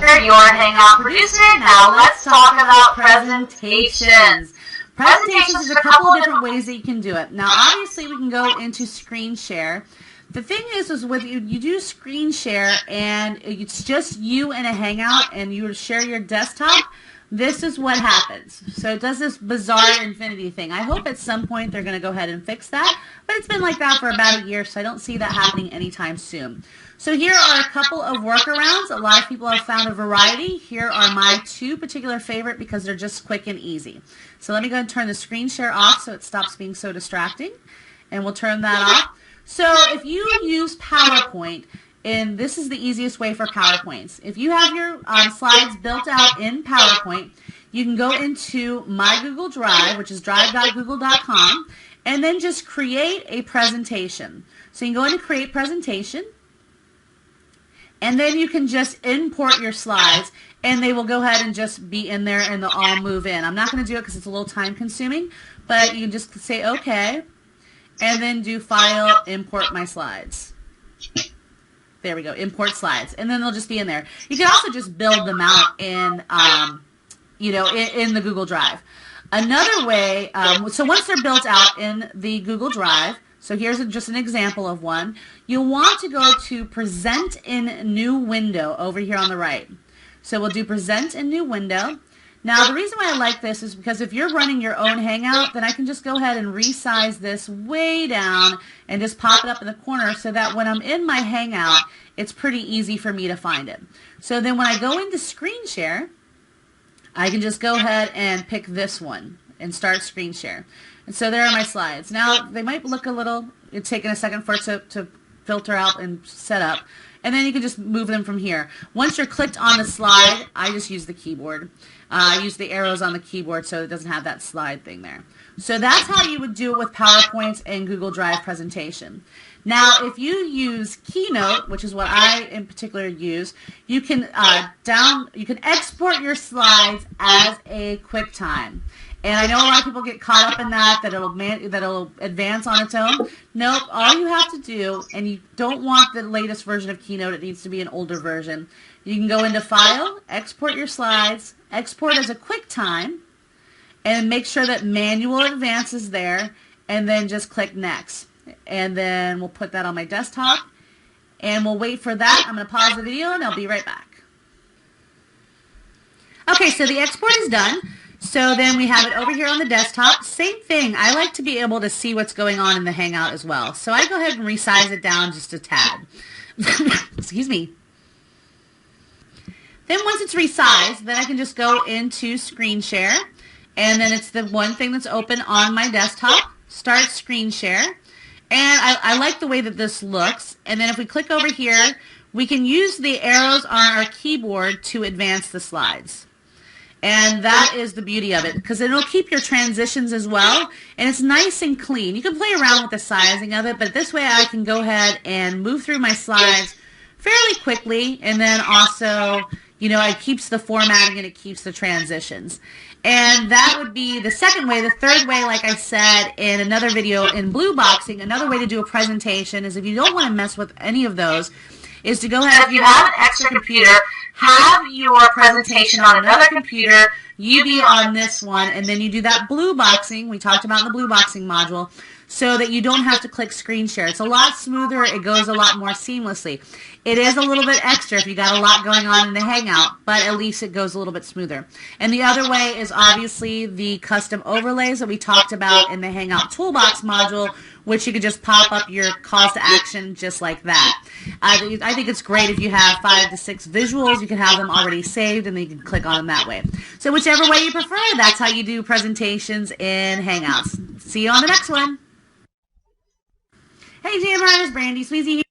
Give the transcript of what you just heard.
Chapter, your Hangout producer. Now let's talk about presentations. Presentations, there's a couple of different ways that you can do it. Now, obviously, we can go into screen share. The thing is with you do screen share, and it's just you in a Hangout, and you share your desktop. This is what happens. So it does this bizarre infinity thing. I hope at some point they're going to go ahead and fix that, but it's been like that for about a year, so I don't see that happening anytime soon. So here are a couple of workarounds. A lot of people have found a variety. Here are my two particular favorite because they're just quick and easy. So let me go ahead and turn the screen share off so it stops being so distracting, and we'll turn that off. So if you use PowerPoint, and this is the easiest way for PowerPoints. If you have your slides built out in PowerPoint, you can go into My Google Drive, which is drive.google.com, and then just create a presentation. So you can go into Create Presentation, and then you can just import your slides, and they will go ahead and just be in there, and they'll all move in. I'm not going to do it because it's a little time consuming, but you can just say OK, and then do File, Import My Slides. There we go, import slides, and then they'll just be in there. You can also just build them out in, in the Google Drive. Another way, so once they're built out in the Google Drive, so here's just an example of one. You'll want to go to Present in New Window over here on the right. So we'll do Present in New Window. Now, the reason why I like this is because if you're running your own Hangout, then I can just go ahead and resize this way down and just pop it up in the corner so that when I'm in my Hangout, it's pretty easy for me to find it. So then when I go into screen share, I can just go ahead and pick this one and start screen share. And so there are my slides. Now, they might look a little, it's taking a second for it to filter out and set up. And then you can just move them from here. Once you're clicked on the slide, I just use the keyboard. I use the arrows on the keyboard so it doesn't have that slide thing there. So that's how you would do it with PowerPoint and Google Drive presentation. Now, if you use Keynote, which is what I in particular use, you can export your slides as a QuickTime. And I know a lot of people get caught up in that it'll advance on its own. Nope, all you have to do, and you don't want the latest version of Keynote, it needs to be an older version. You can go into File, Export Your Slides, Export as a QuickTime, and make sure that Manual Advance is there, and then just click Next. And then we'll put that on my desktop, and we'll wait for that. I'm going to pause the video, and I'll be right back. Okay, so the export is done. So then we have it over here on the desktop. Same thing. I like to be able to see what's going on in the Hangout as well. So I go ahead and resize it down just a tad. Excuse me. Then once it's resized, then I can just go into screen share. And then it's the one thing that's open on my desktop. Start screen share. And I like the way that this looks. And then if we click over here, we can use the arrows on our keyboard to advance the slides. And that is the beauty of it, because it'll keep your transitions as well, and it's nice and clean. You can play around with the sizing of it, but this way I can go ahead and move through my slides fairly quickly, and then also, it keeps the formatting and it keeps the transitions. And that would be the second way. The third way, like I said in another video in Blue Boxing, another way to do a presentation is if you don't want to mess with any of those, is to go ahead, if you have an extra computer, have your presentation on another computer, you be on this one, and then you do that blue boxing we talked about in the blue boxing module so that you don't have to click screen share. It's a lot smoother. It goes a lot more seamlessly. It is a little bit extra if you got a lot going on in the Hangout, but at least it goes a little bit smoother. And the other way is obviously the custom overlays that we talked about in the Hangout Toolbox module, which you could just pop up your calls to action just like that. I think it's great if you have 5 to 6 visuals. You can have them already saved, and then you can click on them that way. So whichever way you prefer, that's how you do presentations in Hangouts. See you on the next one. Hey, Jammer, it's Brandy Sweezy here.